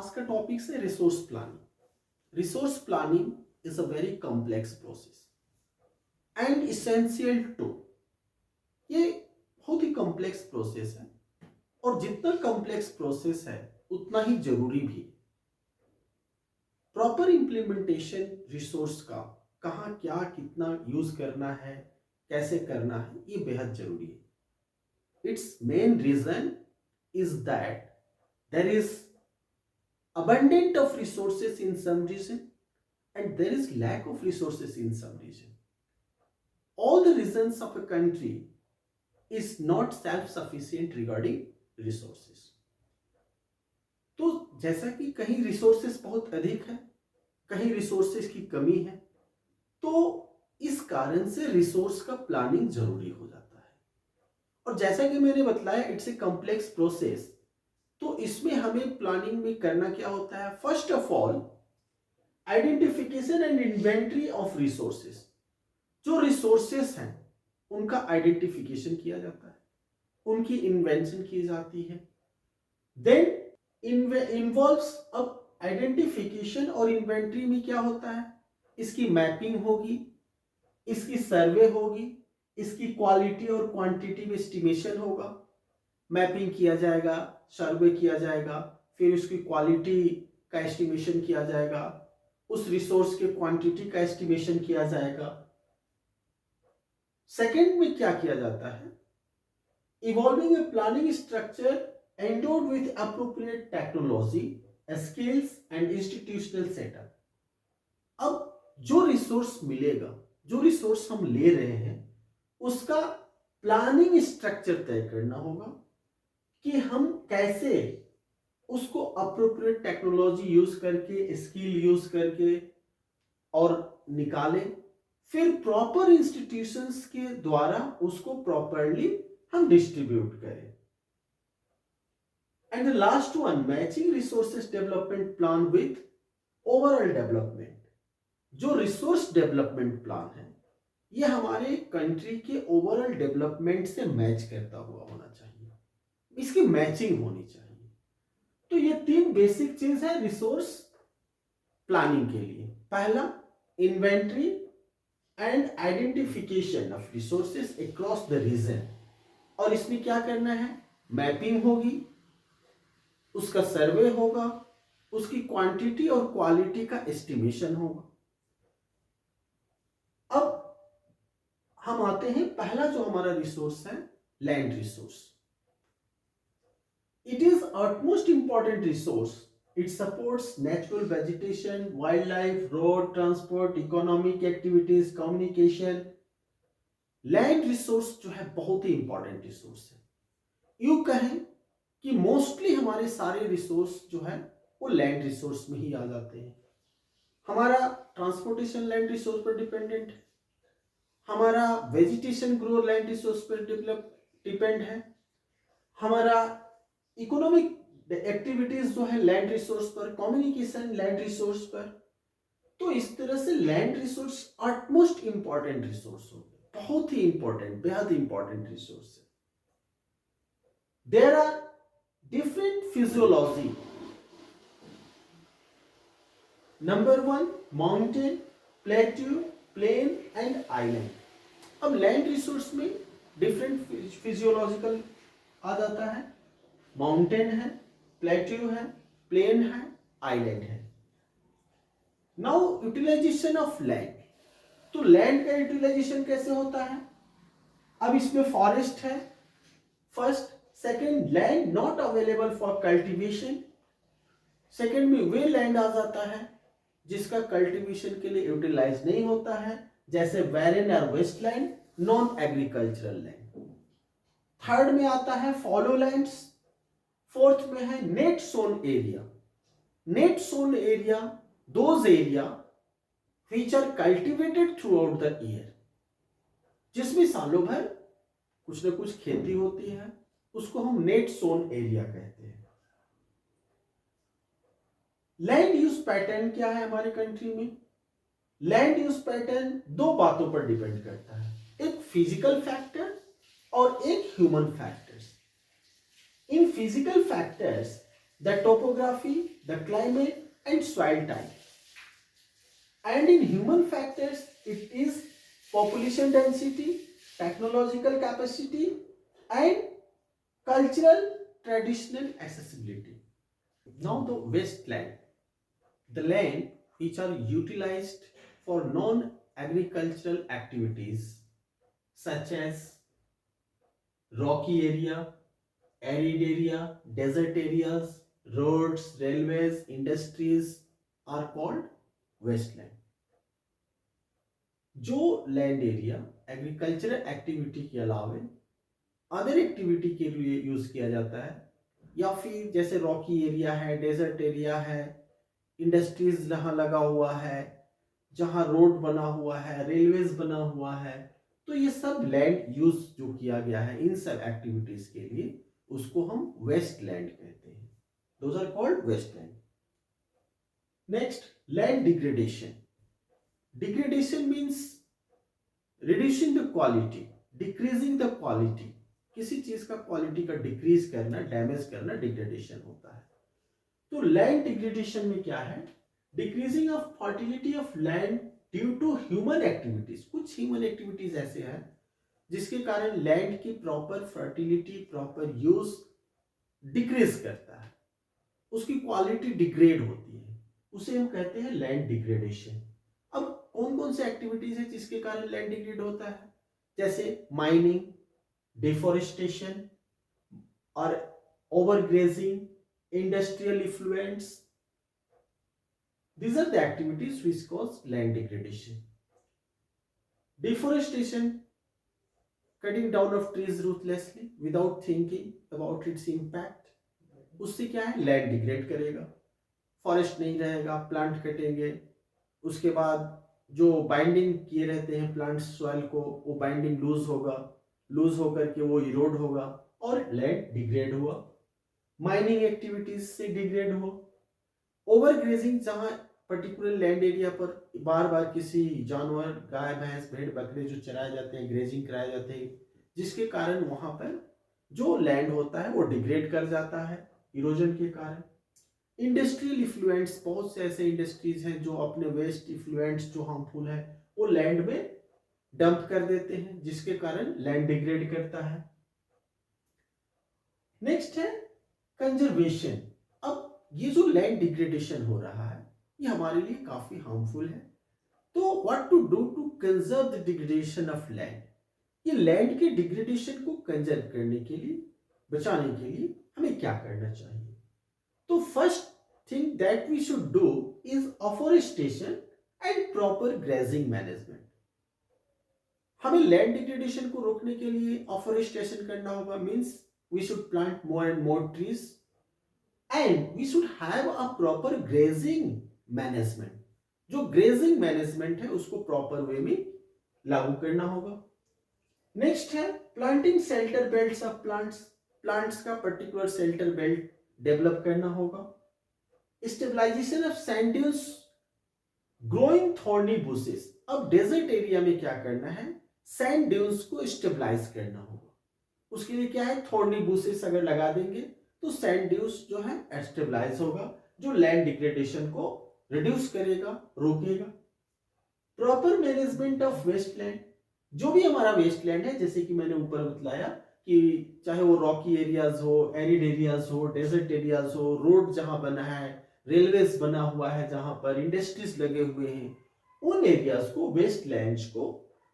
आज का टॉपिक है resource planning. Resource planning is a very complex process and essential too. ये बहुत ही कॉम्प्लेक्स प्रोसेस है और जितना कॉम्प्लेक्स प्रोसेस है उतना ही जरूरी भी। प्रॉपर इंप्लीमेंटेशन रिसोर्स का कहाँ क्या कितना यूज करना है, कैसे करना है, ये बेहद जरूरी है। Its main reason is that there is abundant of resources in some region and there is lack of resources in some region. All the regions of a country is not self sufficient regarding resources. तो जैसा कि कहीं resources बहुत अधिक है, कहीं resources की कमी है, तो इस कारण से रिसोर्स का प्लानिंग जरूरी हो जाता है। और जैसा कि मैंने बताया इट्स ए कॉम्प्लेक्स प्रोसेस। तो इसमें हमें प्लानिंग में करना क्या होता है? First of all identification and inventory of resources. जो रिसोर्सेस हैं उनका आइडेंटिफिकेशन किया जाता है, उनकी इन्वेंशन की जाती है। देन इन्वॉल्व्स अब आइडेंटिफिकेशन और इन्वेंट्री में क्या होता है? इसकी मैपिंग होगी, इसकी सर्वे होगी, इसकी क्वालिटी और क्वांटिटी में एस्टिमेशन होगा। मैपिंग किया जाएगा, सर्वे किया जाएगा, फिर उसकी क्वालिटी का एस्टिमेशन किया जाएगा, उस रिसोर्स के क्वांटिटी का एस्टिमेशन किया जाएगा। सेकंड में क्या किया जाता है? Evolving a planning structure endowed with appropriate technology, skills and institutional setup. अब जो रिसोर्स मिलेगा, जो रिसोर्स हम ले रहे हैं, उसका प्लानिंग स्ट्रक्चर तय करना होगा कि हम कैसे उसको अप्रोप्रिएट टेक्नोलॉजी यूज करके, स्किल यूज करके और निकालें। फिर प्रॉपर इंस्टीट्यूशंस के द्वारा उसको प्रॉपरली हम डिस्ट्रीब्यूट करें। And the last one, matching resources development plan with overall development. जो रिसोर्स डेवलपमेंट प्लान है ये हमारे कंट्री के ओवरऑल डेवलपमेंट से मैच करता हुआ होना चाहिए, इसकी मैचिंग होनी चाहिए। तो ये तीन बेसिक चीज है रिसोर्स प्लानिंग के लिए। पहला, inventory and identification of resources across the region. और इसमें क्या करना है? मैपिंग होगी, उसका सर्वे होगा, उसकी क्वांटिटी और क्वालिटी का एस्टिमेशन होगा। अब हम आते हैं, पहला जो हमारा रिसोर्स है land resource. It is utmost important resource. It supports natural vegetation, wildlife, road transport, economic activities, communication. Land resource जो है बहुत ही इंपॉर्टेंट रिसोर्स है। यूं कहें कि मोस्टली हमारे सारे रिसोर्स जो है वो लैंड रिसोर्स में ही आ जाते हैं। हमारा ट्रांसपोर्टेशन लैंड रिसोर्स पर डिपेंडेंट है, हमारा वेजिटेशन ग्रो लैंड रिसोर्स पर डिपेंड है, हमारा इकोनॉमिक एक्टिविटीज जो है लैंड रिसोर्स पर, कम्युनिकेशन लैंड रिसोर्स पर। तो इस तरह से land resource utmost important resource हो गया, बहुत ही इंपॉर्टेंट, बेहद इंपॉर्टेंट रिसोर्स है। There are different physiology. Number one, mountain, plateau, plain and island. अब लैंड रिसोर्स में डिफरेंट फिजियोलॉजिकल आ जाता है। माउंटेन है, प्लेट्यू है, प्लेन है, आइलैंड है। Now utilization of land. तो लैंड का यूटिलाइजेशन कैसे होता है? अब इसमें फॉरेस्ट है first, second land not available for cultivation. Second में वे लैंड आ जाता है जिसका कल्टीवेशन के लिए यूटिलाइज नहीं होता है, जैसे बैरन और wasteland, non agricultural land. Third में आता है फॉलो लैंड्स। फोर्थ में है net sown area. Net sown area those area which are cultivated throughout the year, जिसमें सालों भर कुछ ना कुछ खेती होती है, उसको हम नेट सोन एरिया कहते हैं। लैंड यूज पैटर्न क्या है हमारे कंट्री में? लैंड यूज पैटर्न दो बातों पर डिपेंड करता है, एक फिजिकल फैक्टर और एक human factors. In physical factors, the topography, the climate and soil type. And in human factors, it is population density, technological capacity, and cultural traditional accessibility. Now the wasteland, the land which are utilized for non-agricultural activities such as rocky area, arid area, desert areas, roads, railways, industries are called wasteland. जो land area agricultural activity के अलावे other activity के लिए use किया जाता है, या फिर जैसे रॉकी एरिया है, डेजर्ट एरिया है, इंडस्ट्रीज जहाँ लगा हुआ है, जहाँ रोड बना हुआ है, रेलवेज बना हुआ है, तो ये सब लैंड यूज जो किया गया है इन सब एक्टिविटीज के लिए, उसको हम वेस्ट लैंड कहते हैं. Those are called waste land. Next, land degradation. Degradation means reducing the quality, decreasing the quality. किसी चीज का क्वालिटी का डिक्रीज करना, डैमेज करना डिग्रेडेशन होता है. तो लैंड डिग्रेडेशन में क्या है? Decreasing of fertility of land due to human activities. कुछ ह्यूमन एक्टिविटीज ऐसे हैं जिसके कारण लैंड की proper fertility, proper use decrease करता है, उसकी क्वालिटी डिग्रेड होती है, उसे हम कहते हैं लैंड डिग्रेडेशन. अब कौन कौन से एक्टिविटीज है जिसके कारण लैंड डिग्रेड होता है? जैसे माइनिंग, डिफोरेस्टेशन और overgrazing, industrial effluents. These are the activities which cause land degradation. Deforestation, cutting down of trees ruthlessly without thinking about its impact. उससे क्या है? लैंड डिग्रेड करेगा, फॉरेस्ट नहीं रहेगा, प्लांट कटेंगे, उसके बाद जो बाइंडिंग किए रहते हैं प्लांट्स सॉइल को, वो बाइंडिंग लूज होगा, लूज होकर के वो इरोड होगा और लैंड डिग्रेड हुआ. माइनिंग एक्टिविटीज से डिग्रेड हुआ. ओवरग्रेजिंग, जहां पर्टिकुलर लैंड एरिया पर बार बार किसी जानवर, गाय भैंस भेड़ बकरे जो चराए जाते हैं, ग्रेजिंग कराए जाते हैं, जिसके कारण वहां पर जो लैंड होता है वो डिग्रेड कर जाता है इरोजन के कारण. इंडस्ट्रियल इफ्लुएंट्स, बहुत से ऐसे इंडस्ट्रीज हैं जो अपने वेस्ट इफ्लुएंट्स जो हार्मफुल है वो लैंड में डंप कर देते हैं, जिसके कारण लैंड डिग्रेड करता है. नेक्स्ट है कंजर्वेशन. अब ये जो लैंड डिग्रेडेशन हो रहा है ये हमारे लिए काफी हार्मफुल है. तो what to do to conserve the degradation of land? ये लैंड के डिग्रेडेशन को कंजर्व करने के लिए, बचाने के लिए हमें क्या करना चाहिए? तो first thing that we should do is afforestation and proper grazing management. हमें लैंड डिग्रेडेशन को रोकने के लिए अफॉरेस्टेशन करना होगा. Means we should plant more and more trees and we should have a proper grazing management. जो grazing management है उसको प्रॉपर वे में लागू करना होगा. नेक्स्ट है planting shelter belts of plants. Plants का पर्टिकुलर शेल्टर बेल्ट डेवलप करना होगा. Stabilization of sand dunes, growing thorny bushes. अब डेजर्ट एरिया में क्या करना है? सैंड ड्यून्स को स्टेबलाइज करना होगा. उसके लिए क्या है? थॉर्नी बुशेस अगर लगा देंगे तो सैंड ड्यून्स जो है स्टेबलाइज होगा, जो लैंड डिग्रेडेशन को रिड्यूस करेगा, रोकेगा. Proper management of wasteland. जो भी हमारा वेस्टलैंड है, जैसे कि मैंने ऊपर बतलाया कि चाहे वो रॉकी एरियाज हो, एरिड एरियाज हो, डेजर्ट एरियाज हो, रोड जहां बना है, रेलवेज बना हुआ है, जहां पर इंडस्ट्रीज लगे हुए हैं, उन एरियाज को,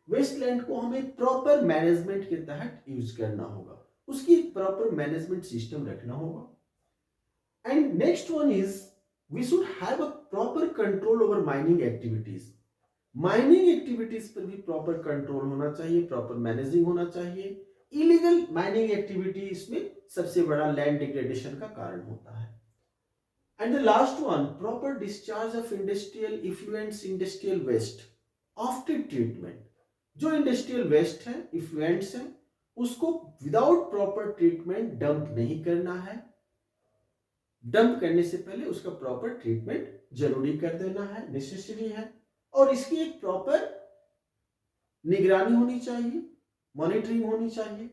वेस्टलैंड को हमें प्रॉपर मैनेजमेंट के तहत यूज करना होगा. उसकी प्रॉपर मैनेजमेंट सिस्टम रखना होगा. And next one is we should have a proper control over mining activities. Mining activities पर भी प्रॉपर कंट्रोल होना चाहिए, प्रॉपर मैनेजिंग होना चाहिए. इलीगल माइनिंग एक्टिविटी इसमें सबसे बड़ा लैंड डिग्रेडेशन का कारण होता है. And the last one, proper discharge of industrial effluents, industrial waste after treatment. जो इंडस्ट्रियल वेस्ट है, इफ्लुएंट्स है, उसको विदाउट प्रॉपर ट्रीटमेंट डंप नहीं करना है. डंप करने से पहले उसका प्रॉपर ट्रीटमेंट जरूरी कर देना है, नेसेसरी है. और इसकी एक प्रॉपर निगरानी होनी चाहिए, मॉनिटरिंग होनी चाहिए.